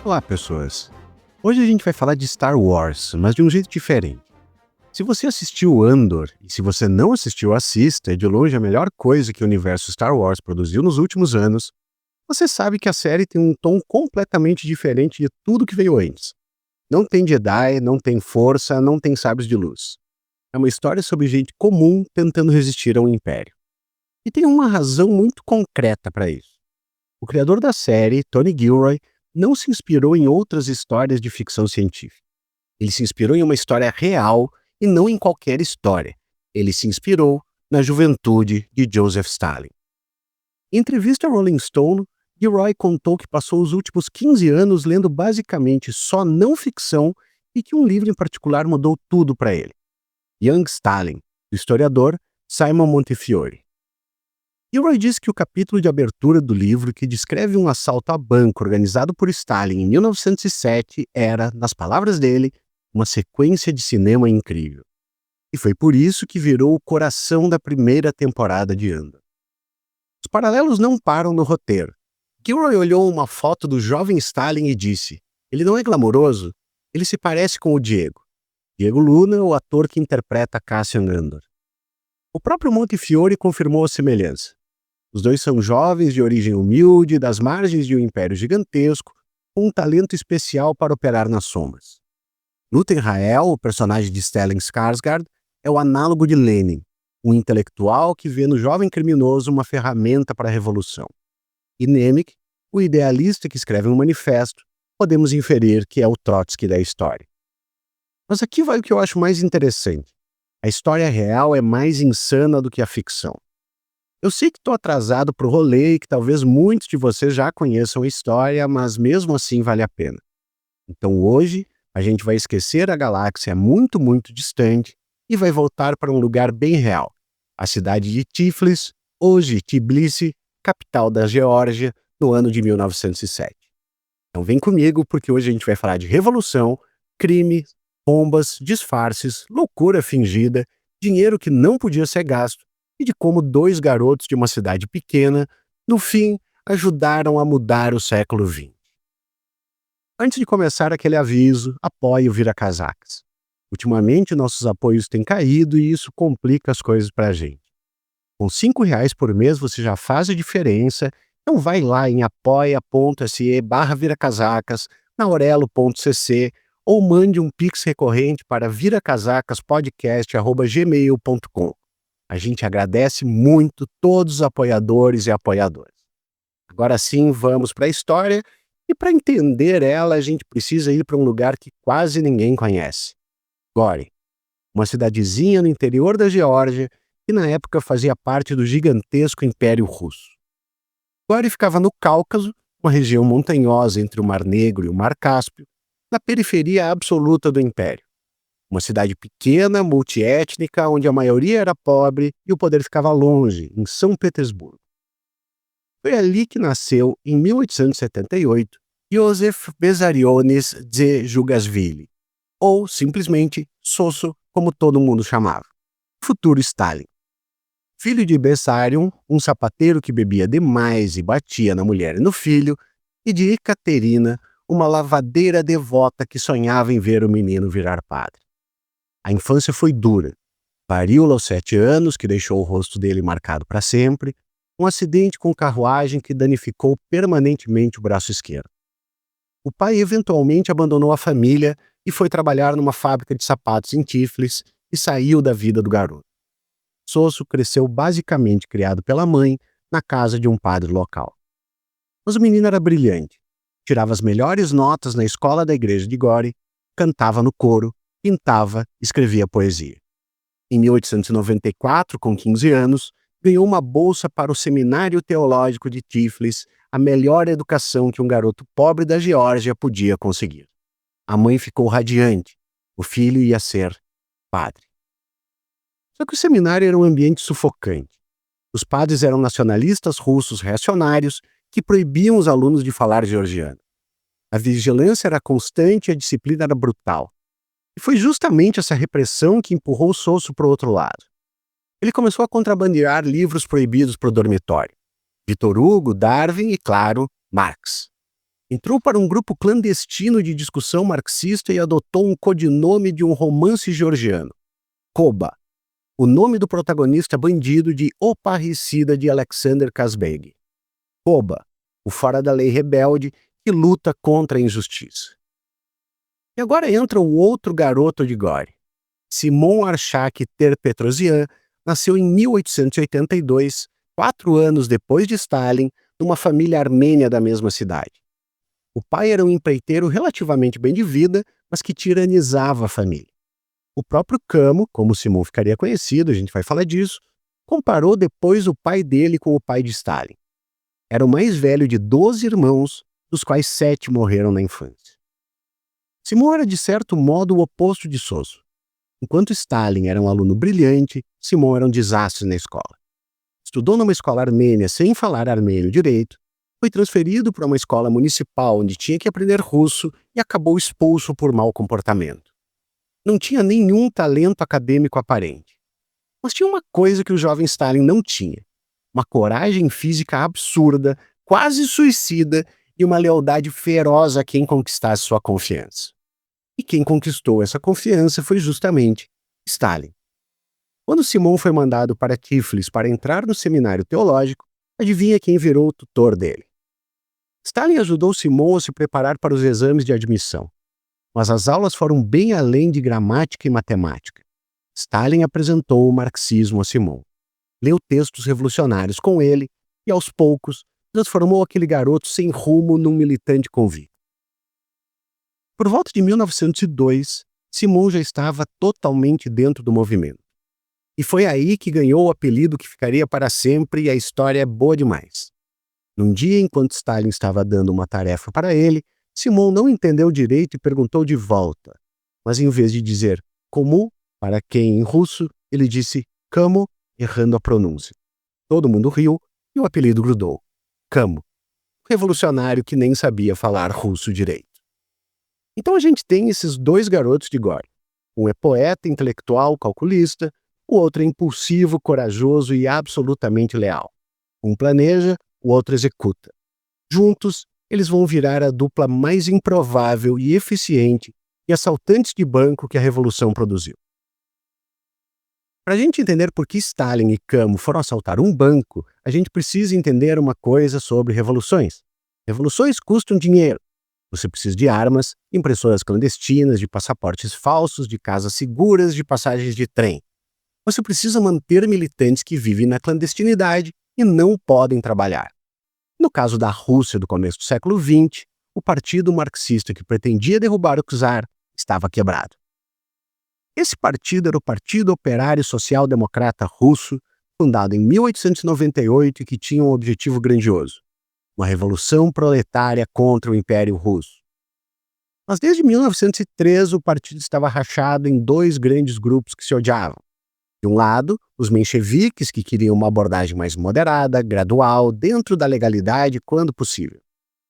Olá, pessoas! Hoje a gente vai falar de Star Wars, mas de um jeito diferente. Se você assistiu Andor, e se você não assistiu, assista, é de longe a melhor coisa que o universo Star Wars produziu nos últimos anos, você sabe que a série tem um tom completamente diferente de tudo que veio antes. Não tem Jedi, não tem força, não tem sabres de luz. É uma história sobre gente comum tentando resistir a um império. E tem uma razão muito concreta para isso. O criador da série, Tony Gilroy, não se inspirou em outras histórias de ficção científica. Ele se inspirou em uma história real e não em qualquer história. Ele se inspirou na juventude de Joseph Stalin. Em entrevista a Rolling Stone, Gilroy contou que passou os últimos 15 anos lendo basicamente só não ficção e que um livro em particular mudou tudo para ele. Young Stalin, do historiador Simon Montefiore. Gilroy disse que o capítulo de abertura do livro que descreve um assalto a banco organizado por Stalin em 1907 era, nas palavras dele, uma sequência de cinema incrível. E foi por isso que virou o coração da primeira temporada de Andor. Os paralelos não param no roteiro. Gilroy olhou uma foto do jovem Stalin e disse: ele não é glamouroso? Ele se parece com o Diego. Diego Luna, o ator que interpreta Cassian Andor. O próprio Montefiore confirmou a semelhança. Os dois são jovens de origem humilde, das margens de um império gigantesco, com um talento especial para operar nas sombras. Luthen Rael, o personagem de Stellan Skarsgård, é o análogo de Lenin, um intelectual que vê no jovem criminoso uma ferramenta para a revolução. E Nemik, o idealista que escreve um manifesto, podemos inferir que é o Trotsky da história. Mas aqui vai o que eu acho mais interessante. A história real é mais insana do que a ficção. Eu sei que estou atrasado para o rolê e que talvez muitos de vocês já conheçam a história, mas mesmo assim vale a pena. Então hoje a gente vai esquecer a galáxia muito, muito distante e vai voltar para um lugar bem real, a cidade de Tiflis, hoje Tbilisi, capital da Geórgia, no ano de 1907. Então vem comigo porque hoje a gente vai falar de revolução, crime, bombas, disfarces, loucura fingida, dinheiro que não podia ser gasto, e de como dois garotos de uma cidade pequena, no fim, ajudaram a mudar o século XX. Antes de começar aquele aviso, apoie o Vira Casacas. Ultimamente, nossos apoios têm caído e isso complica as coisas para a gente. Com R$5 por mês você já faz a diferença, então vai lá em apoia.se/viracasacas, na aurelo.cc ou mande um pix recorrente para viracasacaspodcast@gmail.com. A gente agradece muito todos os apoiadores e apoiadoras. Agora sim, vamos para a história, e para entender ela, a gente precisa ir para um lugar que quase ninguém conhece. Gori, uma cidadezinha no interior da Geórgia, que na época fazia parte do gigantesco Império Russo. Gori ficava no Cáucaso, uma região montanhosa entre o Mar Negro e o Mar Cáspio, na periferia absoluta do Império. Uma cidade pequena, multiétnica, onde a maioria era pobre e o poder ficava longe, em São Petersburgo. Foi ali que nasceu, em 1878, Iosif Vissarionovich Dzejugasvili, ou simplesmente Sosso, como todo mundo chamava, futuro Stalin. Filho de Bessarion, um sapateiro que bebia demais e batia na mulher e no filho, e de Ekaterina, uma lavadeira devota que sonhava em ver o menino virar padre. A infância foi dura. Varíola aos 7 anos, que deixou o rosto dele marcado para sempre, um acidente com carruagem que danificou permanentemente o braço esquerdo. O pai eventualmente abandonou a família e foi trabalhar numa fábrica de sapatos em Tiflis e saiu da vida do garoto. Sosso cresceu basicamente criado pela mãe na casa de um padre local. Mas o menino era brilhante, tirava as melhores notas na escola da igreja de Gori, cantava no coro, pintava, escrevia poesia. Em 1894, com 15 anos, ganhou uma bolsa para o Seminário Teológico de Tiflis, a melhor educação que um garoto pobre da Geórgia podia conseguir. A mãe ficou radiante. O filho ia ser padre. Só que o seminário era um ambiente sufocante. Os padres eram nacionalistas russos reacionários que proibiam os alunos de falar georgiano. A vigilância era constante e a disciplina era brutal. E foi justamente essa repressão que empurrou Sosso para o outro lado. Ele começou a contrabandear livros proibidos para o dormitório. Victor Hugo, Darwin e, claro, Marx. Entrou para um grupo clandestino de discussão marxista e adotou um codinome de um romance georgiano, Koba, o nome do protagonista bandido de O Parricida de Alexander Kazbeg. Koba, o fora da lei rebelde que luta contra a injustiça. E agora entra o outro garoto de Gori. Simon Arshak Ter-Petrosian nasceu em 1882, 4 anos depois de Stalin, numa família armênia da mesma cidade. O pai era um empreiteiro relativamente bem de vida, mas que tiranizava a família. O próprio Kamo, como Simon ficaria conhecido, a gente vai falar disso, comparou depois o pai dele com o pai de Stalin. Era o mais velho de 12 irmãos, dos quais 7 morreram na infância. Simon era, de certo modo, o oposto de Soso. Enquanto Stalin era um aluno brilhante, Simon era um desastre na escola. Estudou numa escola armênia sem falar armênio direito, foi transferido para uma escola municipal onde tinha que aprender russo e acabou expulso por mau comportamento. Não tinha nenhum talento acadêmico aparente. Mas tinha uma coisa que o jovem Stalin não tinha: uma coragem física absurda, quase suicida, e uma lealdade feroz a quem conquistasse sua confiança. E quem conquistou essa confiança foi justamente Stalin. Quando Simon foi mandado para Tiflis para entrar no seminário teológico, adivinha quem virou o tutor dele? Stalin ajudou Simon a se preparar para os exames de admissão, mas as aulas foram bem além de gramática e matemática. Stalin apresentou o marxismo a Simon, leu textos revolucionários com ele e, aos poucos, transformou aquele garoto sem rumo num militante convicto. Por volta de 1902, Simon já estava totalmente dentro do movimento. E foi aí que ganhou o apelido que ficaria para sempre, e a história é boa demais. Num dia, enquanto Stalin estava dando uma tarefa para ele, Simon não entendeu direito e perguntou de volta. Mas em vez de dizer "komu", para quem em russo, ele disse "kamo", errando a pronúncia. Todo mundo riu e o apelido grudou. Kamo, revolucionário que nem sabia falar russo direito. Então a gente tem esses dois garotos de Gori. Um é poeta, intelectual, calculista, o outro é impulsivo, corajoso e absolutamente leal. Um planeja, o outro executa. Juntos, eles vão virar a dupla mais improvável e eficiente e assaltantes de banco que a Revolução produziu. Para a gente entender por que Stalin e Kamo foram assaltar um banco, a gente precisa entender uma coisa sobre revoluções. Revoluções custam dinheiro. Você precisa de armas, impressoras clandestinas, de passaportes falsos, de casas seguras, de passagens de trem. Você precisa manter militantes que vivem na clandestinidade e não podem trabalhar. No caso da Rússia do começo do século XX, o partido marxista que pretendia derrubar o czar estava quebrado. Esse partido era o Partido Operário Social Democrata Russo, fundado em 1898 e que tinha um objetivo grandioso: uma revolução proletária contra o Império Russo. Mas desde 1903 o partido estava rachado em 2 grandes grupos que se odiavam. De um lado, os mencheviques, que queriam uma abordagem mais moderada, gradual, dentro da legalidade quando possível.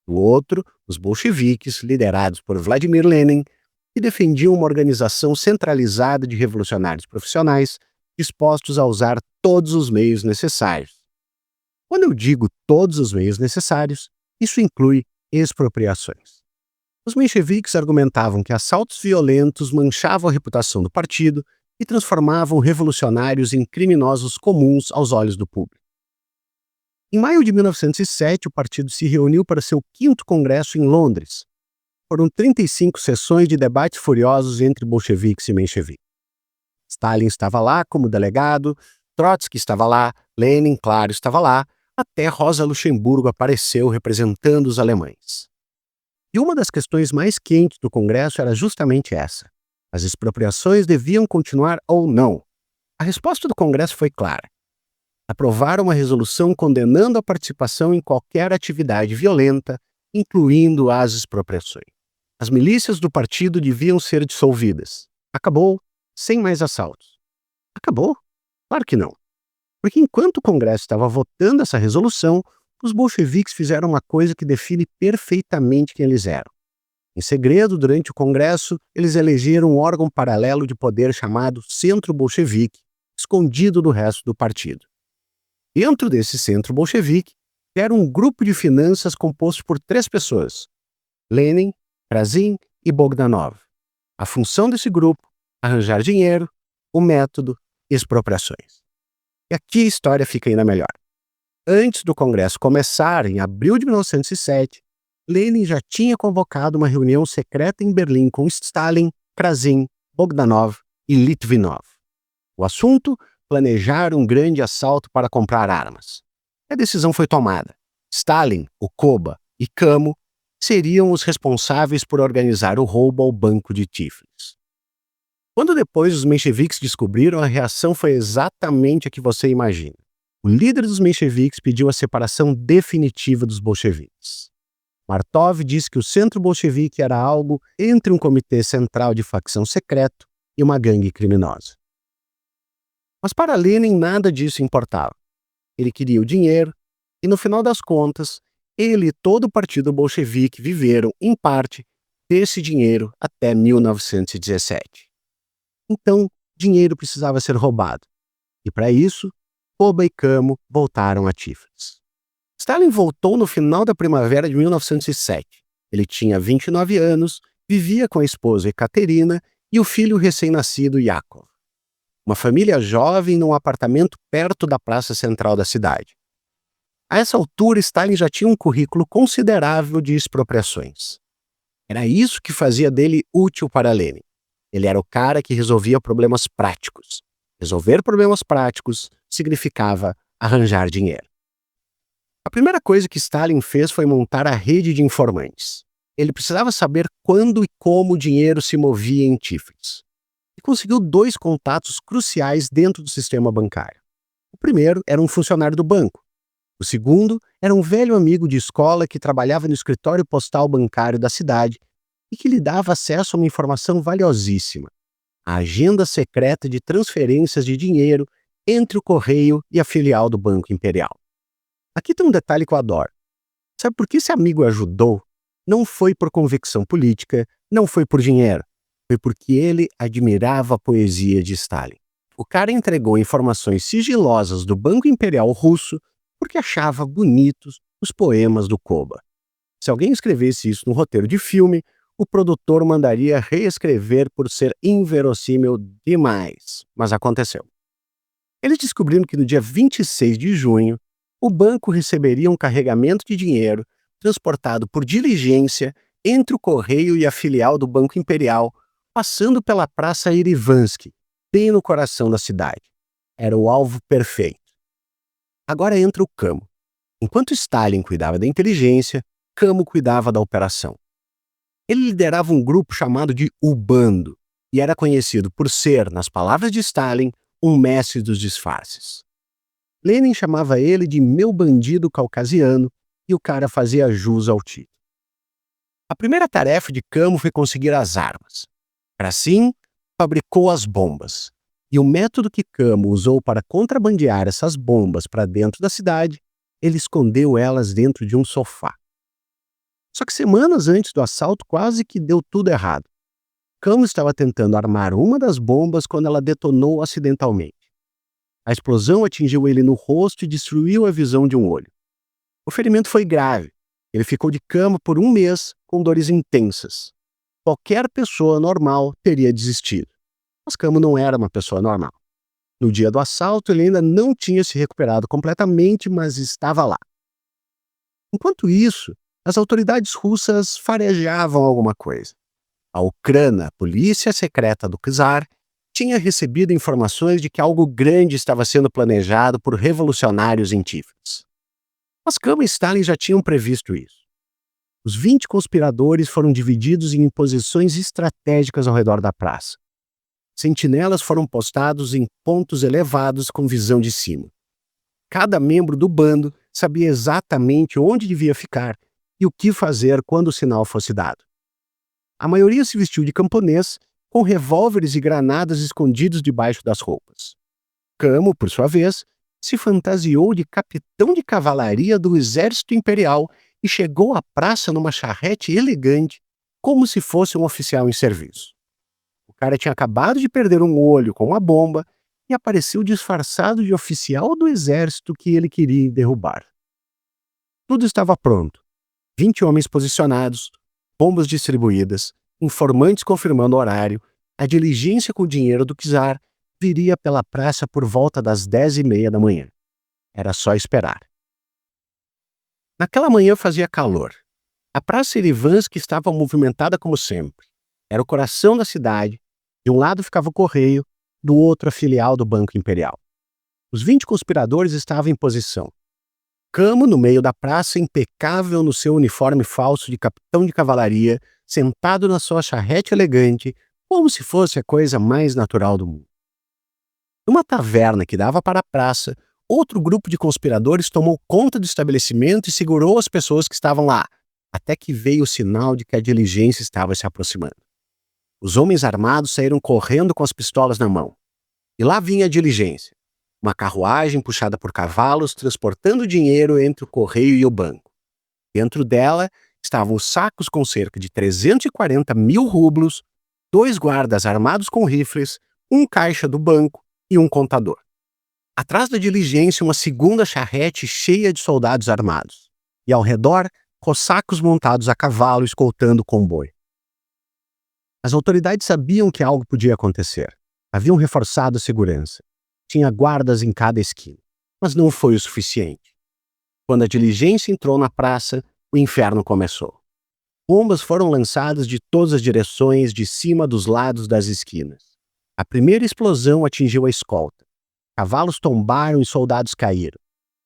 Do outro, os bolcheviques, liderados por Vladimir Lenin, que defendiam uma organização centralizada de revolucionários profissionais, dispostos a usar todos os meios necessários. Quando eu digo todos os meios necessários, isso inclui expropriações. Os mencheviques argumentavam que assaltos violentos manchavam a reputação do partido e transformavam revolucionários em criminosos comuns aos olhos do público. Em maio de 1907, o partido se reuniu para seu 5º congresso em Londres. Foram 35 sessões de debates furiosos entre bolcheviques e mencheviques. Stalin estava lá como delegado, Trotsky estava lá, Lenin, claro, estava lá, até Rosa Luxemburgo apareceu representando os alemães. E uma das questões mais quentes do Congresso era justamente essa: as expropriações deviam continuar ou não? A resposta do Congresso foi clara. Aprovaram uma resolução condenando a participação em qualquer atividade violenta, incluindo as expropriações. As milícias do partido deviam ser dissolvidas. Acabou, sem mais assaltos. Acabou? Claro que não. Porque enquanto o Congresso estava votando essa resolução, os bolcheviques fizeram uma coisa que define perfeitamente quem eles eram. Em segredo, durante o Congresso, eles elegeram um órgão paralelo de poder chamado Centro Bolchevique, escondido do resto do partido. Dentro desse Centro Bolchevique, era um grupo de finanças composto por 3 pessoas: Lenin, Krasin e Bogdanov. A função desse grupo: arranjar dinheiro, o método: expropriações. E aqui a história fica ainda melhor. Antes do Congresso começar, em abril de 1907, Lenin já tinha convocado uma reunião secreta em Berlim com Stalin, Krasin, Bogdanov e Litvinov. O assunto: planejar um grande assalto para comprar armas. A decisão foi tomada. Stalin, o Koba e Kamo seriam os responsáveis por organizar o roubo ao Banco de Tiflis. Quando depois os mencheviques descobriram, a reação foi exatamente a que você imagina. O líder dos mencheviques pediu a separação definitiva dos bolcheviques. Martov disse que o centro bolchevique era algo entre um comitê central de facção secreto e uma gangue criminosa. Mas para Lenin nada disso importava. Ele queria o dinheiro e, no final das contas, ele e todo o partido bolchevique viveram, em parte, desse dinheiro até 1917. Então, dinheiro precisava ser roubado. E para isso, Koba e Kamo voltaram a Tiflis. Stalin voltou no final da primavera de 1907. Ele tinha 29 anos, vivia com a esposa Ekaterina e o filho recém-nascido Yakov. Uma família jovem num apartamento perto da praça central da cidade. A essa altura, Stalin já tinha um currículo considerável de expropriações. Era isso que fazia dele útil para Lenin. Ele era o cara que resolvia problemas práticos. Resolver problemas práticos significava arranjar dinheiro. A primeira coisa que Stalin fez foi montar a rede de informantes. Ele precisava saber quando e como o dinheiro se movia em Tiflis. E conseguiu 2 contatos cruciais dentro do sistema bancário. O primeiro era um funcionário do banco. O segundo era um velho amigo de escola que trabalhava no escritório postal bancário da cidade e que lhe dava acesso a uma informação valiosíssima: a agenda secreta de transferências de dinheiro entre o correio e a filial do Banco Imperial. Aqui tem um detalhe que eu adoro. Sabe por que esse amigo ajudou? Não foi por convicção política, não foi por dinheiro. Foi porque ele admirava a poesia de Stalin. O cara entregou informações sigilosas do Banco Imperial Russo porque achava bonitos os poemas do Koba. Se alguém escrevesse isso no roteiro de filme, o produtor mandaria reescrever por ser inverossímil demais. Mas aconteceu. Eles descobriram que no dia 26 de junho, o banco receberia um carregamento de dinheiro transportado por diligência entre o correio e a filial do Banco Imperial, passando pela Praça Erivansky, bem no coração da cidade. Era o alvo perfeito. Agora entra o Kamo. Enquanto Stalin cuidava da inteligência, Kamo cuidava da operação. Ele liderava um grupo chamado de O Bando e era conhecido por ser, nas palavras de Stalin, um mestre dos disfarces. Lenin chamava ele de meu bandido caucasiano e o cara fazia jus ao título. A primeira tarefa de Kamo foi conseguir as armas. Krasin fabricou as bombas. E o método que Kamo usou para contrabandear essas bombas para dentro da cidade, ele escondeu elas dentro de um sofá. Só que semanas antes do assalto quase que deu tudo errado. Kamo estava tentando armar uma das bombas quando ela detonou acidentalmente. A explosão atingiu ele no rosto e destruiu a visão de um olho. O ferimento foi grave. Ele ficou de cama por 1 mês com dores intensas. Qualquer pessoa normal teria desistido. Mas Kamo não era uma pessoa normal. No dia do assalto, ele ainda não tinha se recuperado completamente, mas estava lá. Enquanto isso, as autoridades russas farejavam alguma coisa. A Ucrânia, a polícia secreta do czar, tinha recebido informações de que algo grande estava sendo planejado por revolucionários em Tiflis. Mas Kamo e Stalin já tinham previsto isso. Os 20 conspiradores foram divididos em posições estratégicas ao redor da praça. Sentinelas foram postados em pontos elevados com visão de cima. Cada membro do bando sabia exatamente onde devia ficar e o que fazer quando o sinal fosse dado. A maioria se vestiu de camponês, com revólveres e granadas escondidos debaixo das roupas. Kamo, por sua vez, se fantasiou de capitão de cavalaria do exército imperial e chegou à praça numa charrete elegante, como se fosse um oficial em serviço. O cara tinha acabado de perder um olho com uma bomba e apareceu disfarçado de oficial do exército que ele queria derrubar. Tudo estava pronto. 20 homens posicionados, bombas distribuídas, informantes confirmando o horário, a diligência com o dinheiro do czar viria pela praça por volta das 10h30 da manhã. Era só esperar. Naquela manhã fazia calor. A Praça Erivanski estava movimentada como sempre. Era o coração da cidade. De um lado ficava o correio, do outro a filial do Banco Imperial. Os 20 conspiradores estavam em posição. Camo, no meio da praça, impecável no seu uniforme falso de capitão de cavalaria, sentado na sua charrete elegante, como se fosse a coisa mais natural do mundo. Numa taverna que dava para a praça, outro grupo de conspiradores tomou conta do estabelecimento e segurou as pessoas que estavam lá, até que veio o sinal de que a diligência estava se aproximando. Os homens armados saíram correndo com as pistolas na mão. E lá vinha a diligência. Uma carruagem puxada por cavalos transportando dinheiro entre o correio e o banco. Dentro dela estavam os sacos com cerca de 340 mil rublos, 2 guardas armados com rifles, um caixa do banco e um contador. Atrás da diligência, uma segunda charrete cheia de soldados armados. E ao redor, cossacos montados a cavalo escoltando o comboio. As autoridades sabiam que algo podia acontecer. Haviam reforçado a segurança. Tinha guardas em cada esquina. Mas não foi o suficiente. Quando a diligência entrou na praça, o inferno começou. Bombas foram lançadas de todas as direções, de cima dos lados das esquinas. A primeira explosão atingiu a escolta. Cavalos tombaram e soldados caíram.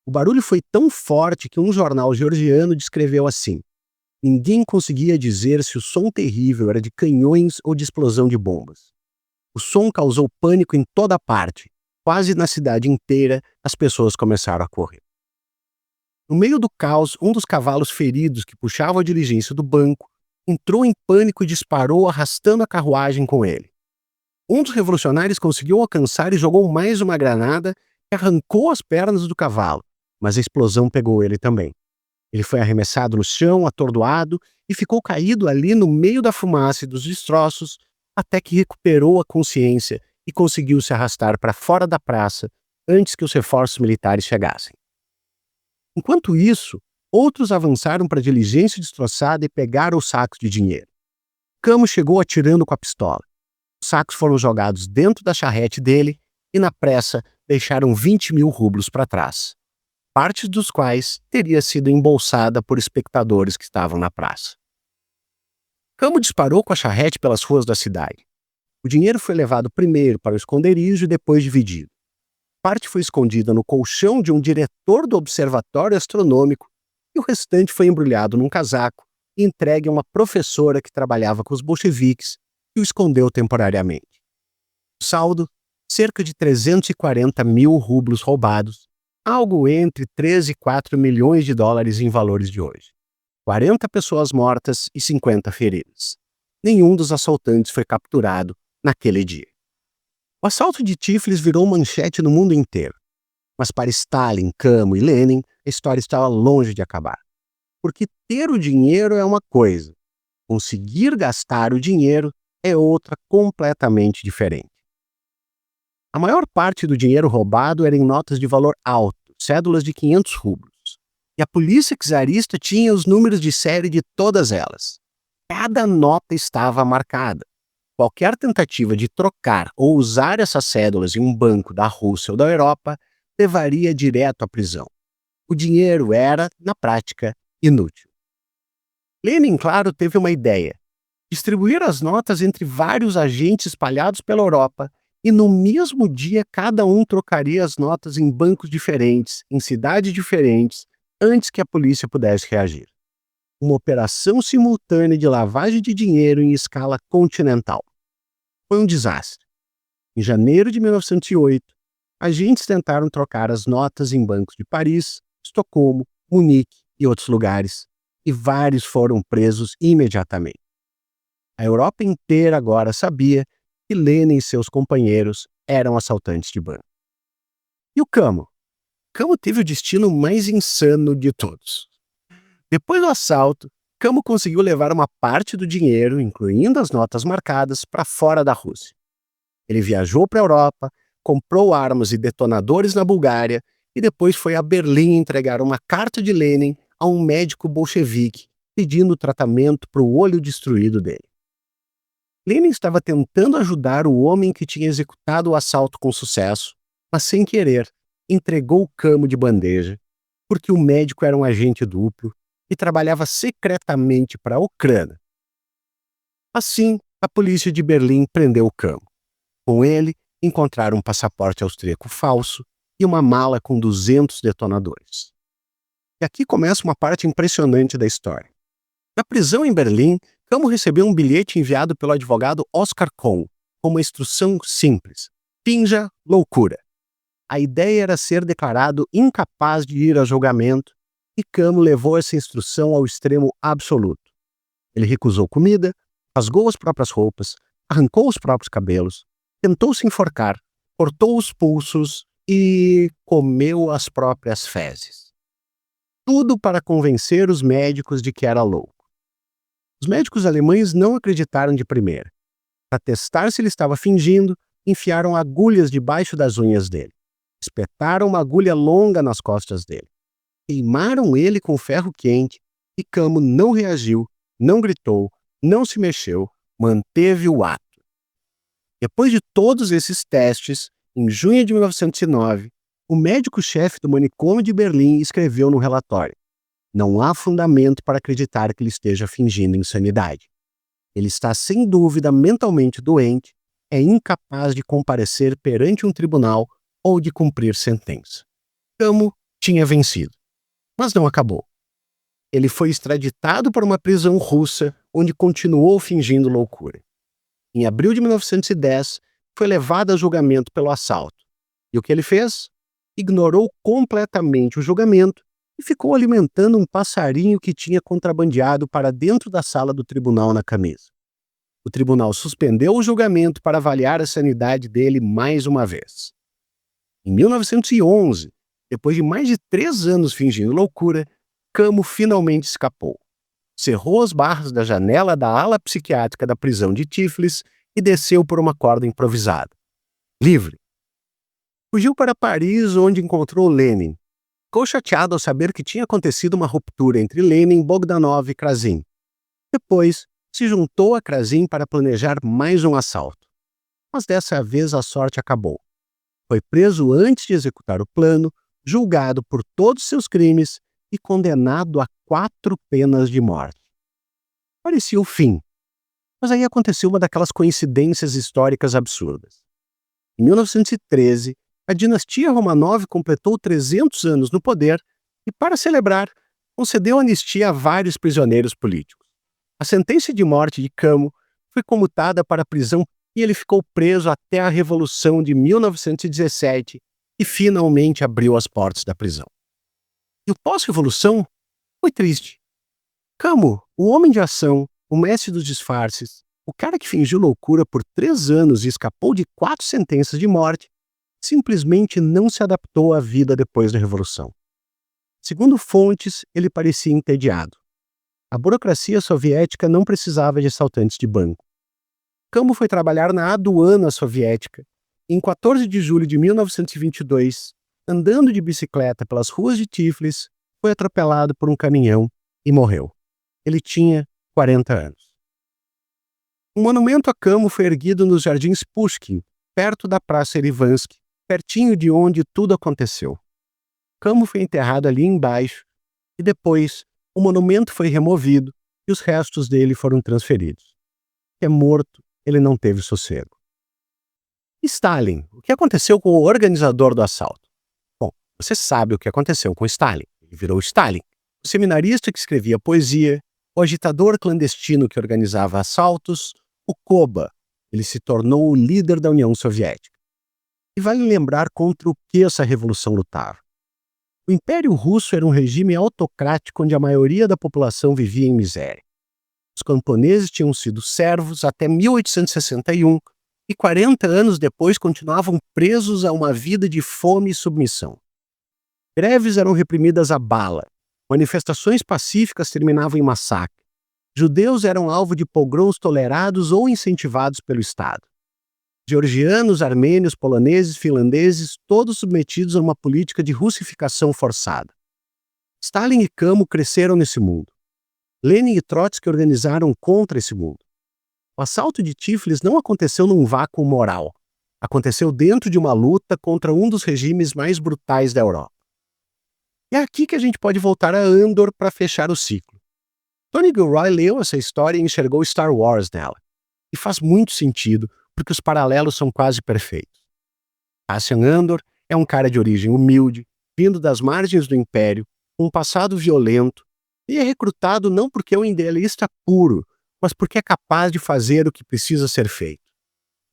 O barulho foi tão forte que um jornal georgiano descreveu assim: ninguém conseguia dizer se o som terrível era de canhões ou de explosão de bombas. O som causou pânico em toda parte. Quase na cidade inteira, as pessoas começaram a correr. No meio do caos, um dos cavalos feridos que puxava a diligência do banco entrou em pânico e disparou, arrastando a carruagem com ele. Um dos revolucionários conseguiu alcançar e jogou mais uma granada que arrancou as pernas do cavalo, mas a explosão pegou ele também. Ele foi arremessado no chão, atordoado, e ficou caído ali no meio da fumaça e dos destroços, até que recuperou a consciência e conseguiu se arrastar para fora da praça antes que os reforços militares chegassem. Enquanto isso, outros avançaram para a diligência destroçada e pegaram os sacos de dinheiro. Camo chegou atirando com a pistola. Os sacos foram jogados dentro da charrete dele e, na pressa, deixaram 20 mil rublos para trás, parte dos quais teria sido embolsada por espectadores que estavam na praça. Camo disparou com a charrete pelas ruas da cidade. O dinheiro foi levado primeiro para o esconderijo e depois dividido. Parte foi escondida no colchão de um diretor do observatório astronômico e o restante foi embrulhado num casaco e entregue a uma professora que trabalhava com os bolcheviques e o escondeu temporariamente. O saldo, cerca de 340 mil rublos roubados, algo entre 13 e 4 milhões de dólares em valores de hoje. 40 pessoas mortas e 50 feridas. Nenhum dos assaltantes foi capturado naquele dia. O assalto de Tiflis virou manchete no mundo inteiro. Mas para Stalin, Camo e Lenin, a história estava longe de acabar. Porque ter o dinheiro é uma coisa, conseguir gastar o dinheiro é outra completamente diferente. A maior parte do dinheiro roubado era em notas de valor alto, cédulas de 500 rublos. E a polícia czarista tinha os números de série de todas elas. Cada nota estava marcada. Qualquer tentativa de trocar ou usar essas cédulas em um banco da Rússia ou da Europa levaria direto à prisão. O dinheiro era, na prática, inútil. Lenin, claro, teve uma ideia: distribuir as notas entre vários agentes espalhados pela Europa e no mesmo dia cada um trocaria as notas em bancos diferentes, em cidades diferentes, antes que a polícia pudesse reagir. Uma operação simultânea de lavagem de dinheiro em escala continental. Foi um desastre. Em janeiro de 1908, agentes tentaram trocar as notas em bancos de Paris, Estocolmo, Munique e outros lugares, e vários foram presos imediatamente. A Europa inteira agora sabia que Lenin e seus companheiros eram assaltantes de banco. E o Camo? Camo teve o destino mais insano de todos. Depois do assalto, Camo conseguiu levar uma parte do dinheiro, incluindo as notas marcadas, para fora da Rússia. Ele viajou para a Europa, comprou armas e detonadores na Bulgária e depois foi a Berlim entregar uma carta de Lenin a um médico bolchevique pedindo tratamento para o olho destruído dele. Lenin estava tentando ajudar o homem que tinha executado o assalto com sucesso, mas sem querer, entregou o Camo de bandeja, porque o médico era um agente duplo e trabalhava secretamente para a Ucrânia. Assim, a polícia de Berlim prendeu o Camo. Com ele, encontraram um passaporte austríaco falso e uma mala com 200 detonadores. E aqui começa uma parte impressionante da história. Na prisão em Berlim, Camo recebeu um bilhete enviado pelo advogado Oscar Kohn, com uma instrução simples: finja loucura. A ideia era ser declarado incapaz de ir a julgamento, e Camo levou essa instrução ao extremo absoluto. Ele recusou comida, rasgou as próprias roupas, arrancou os próprios cabelos, tentou se enforcar, cortou os pulsos e comeu as próprias fezes. Tudo para convencer os médicos de que era louco. Os médicos alemães não acreditaram de primeira. Para testar se ele estava fingindo, enfiaram agulhas debaixo das unhas dele. Espetaram uma agulha longa nas costas dele. Queimaram ele com ferro quente e Camo não reagiu, não gritou, não se mexeu, manteve o ato. Depois de todos esses testes, em junho de 1909, o médico-chefe do manicômio de Berlim escreveu no relatório: não há fundamento para acreditar que ele esteja fingindo insanidade. Ele está sem dúvida mentalmente doente, é incapaz de comparecer perante um tribunal ou de cumprir sentença. Camo tinha vencido. Mas não acabou. Ele foi extraditado para uma prisão russa, onde continuou fingindo loucura. Em abril de 1910, foi levado a julgamento pelo assalto. E o que ele fez? Ignorou completamente o julgamento e ficou alimentando um passarinho que tinha contrabandeado para dentro da sala do tribunal na camisa. O tribunal suspendeu o julgamento para avaliar a sanidade dele mais uma vez. Em 1911, depois de mais de 3 anos fingindo loucura, Camo finalmente escapou. Cerrou as barras da janela da ala psiquiátrica da prisão de Tiflis e desceu por uma corda improvisada. Livre. Fugiu para Paris, onde encontrou Lenin. Ficou chateado ao saber que tinha acontecido uma ruptura entre Lenin, Bogdanov e Krasin. Depois, se juntou a Krasin para planejar mais um assalto. Mas dessa vez a sorte acabou. Foi preso antes de executar o plano, julgado por todos seus crimes e condenado a 4 penas de morte. Parecia o fim. Mas aí aconteceu uma daquelas coincidências históricas absurdas. Em 1913, a dinastia Romanov completou 300 anos no poder e, para celebrar, concedeu anistia a vários prisioneiros políticos. A sentença de morte de Camo foi comutada para a prisão e ele ficou preso até a Revolução de 1917 e finalmente abriu as portas da prisão. E o pós-revolução foi triste. Camo, o homem de ação, o mestre dos disfarces, o cara que fingiu loucura por 3 anos e escapou de 4 sentenças de morte, simplesmente não se adaptou à vida depois da Revolução. Segundo fontes, ele parecia entediado. A burocracia soviética não precisava de assaltantes de banco. Camo foi trabalhar na aduana soviética e, em 14 de julho de 1922, andando de bicicleta pelas ruas de Tiflis, foi atropelado por um caminhão e morreu. Ele tinha 40 anos. Um monumento a Camo foi erguido nos Jardins Pushkin, perto da Praça Erivansky, pertinho de onde tudo aconteceu. Camo foi enterrado ali embaixo e depois o monumento foi removido e os restos dele foram transferidos. É morto, ele não teve sossego. Stalin, o que aconteceu com o organizador do assalto? Bom, você sabe o que aconteceu com Stalin. Ele virou Stalin, o seminarista que escrevia poesia, o agitador clandestino que organizava assaltos, o Koba. Ele se tornou o líder da União Soviética. E vale lembrar contra o que essa revolução lutava. O Império Russo era um regime autocrático onde a maioria da população vivia em miséria. Os camponeses tinham sido servos até 1861 e 40 anos depois continuavam presos a uma vida de fome e submissão. Greves eram reprimidas à bala, manifestações pacíficas terminavam em massacre, judeus eram alvo de pogroms tolerados ou incentivados pelo Estado. Georgianos, armênios, poloneses, finlandeses, todos submetidos a uma política de russificação forçada. Stalin e Camo cresceram nesse mundo. Lenin e Trotsky organizaram contra esse mundo. O assalto de Tiflis não aconteceu num vácuo moral. Aconteceu dentro de uma luta contra um dos regimes mais brutais da Europa. E é aqui que a gente pode voltar a Andor para fechar o ciclo. Tony Gilroy leu essa história e enxergou Star Wars nela. E faz muito sentido, porque os paralelos são quase perfeitos. Cassian Andor é um cara de origem humilde, vindo das margens do Império, com um passado violento, e é recrutado não porque é um idealista puro, mas porque é capaz de fazer o que precisa ser feito.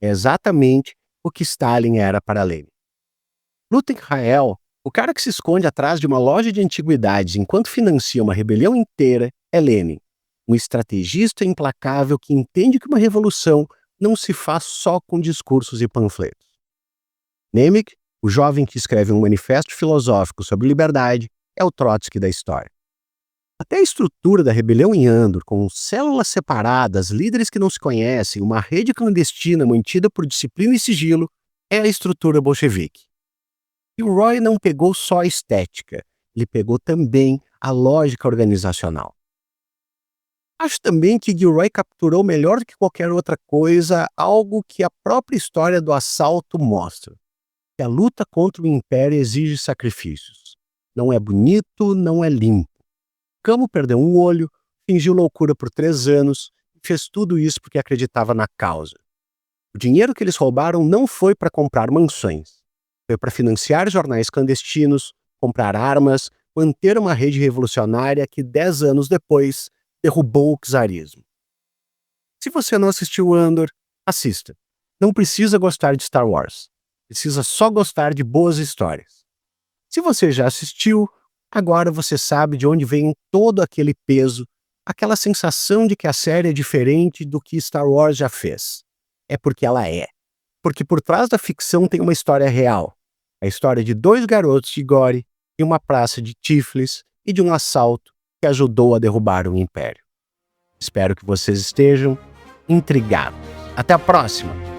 É exatamente o que Stalin era para Lenin. Lutem Rael, o cara que se esconde atrás de uma loja de antiguidades enquanto financia uma rebelião inteira, é Lenin, um estrategista implacável que entende que uma revolução não se faz só com discursos e panfletos. Nemec, o jovem que escreve um manifesto filosófico sobre liberdade, é o Trotsky da história. Até a estrutura da rebelião em Andor, com células separadas, líderes que não se conhecem, uma rede clandestina mantida por disciplina e sigilo, é a estrutura bolchevique. E o Roy não pegou só a estética, ele pegou também a lógica organizacional. Acho também que Gilroy capturou melhor do que qualquer outra coisa algo que a própria história do assalto mostra, que a luta contra o Império exige sacrifícios. Não é bonito, não é limpo. Camo perdeu um olho, fingiu loucura por 3 anos e fez tudo isso porque acreditava na causa. O dinheiro que eles roubaram não foi para comprar mansões. Foi para financiar jornais clandestinos, comprar armas, manter uma rede revolucionária que 10 anos depois derrubou o czarismo. Se você não assistiu Andor, assista. Não precisa gostar de Star Wars. Precisa só gostar de boas histórias. Se você já assistiu, agora você sabe de onde vem todo aquele peso, aquela sensação de que a série é diferente do que Star Wars já fez. É porque ela é. Porque por trás da ficção tem uma história real. A história de 2 garotos de Gore em uma praça de Tiflis e de um assalto que ajudou a derrubar um império. Espero que vocês estejam intrigados. Até a próxima!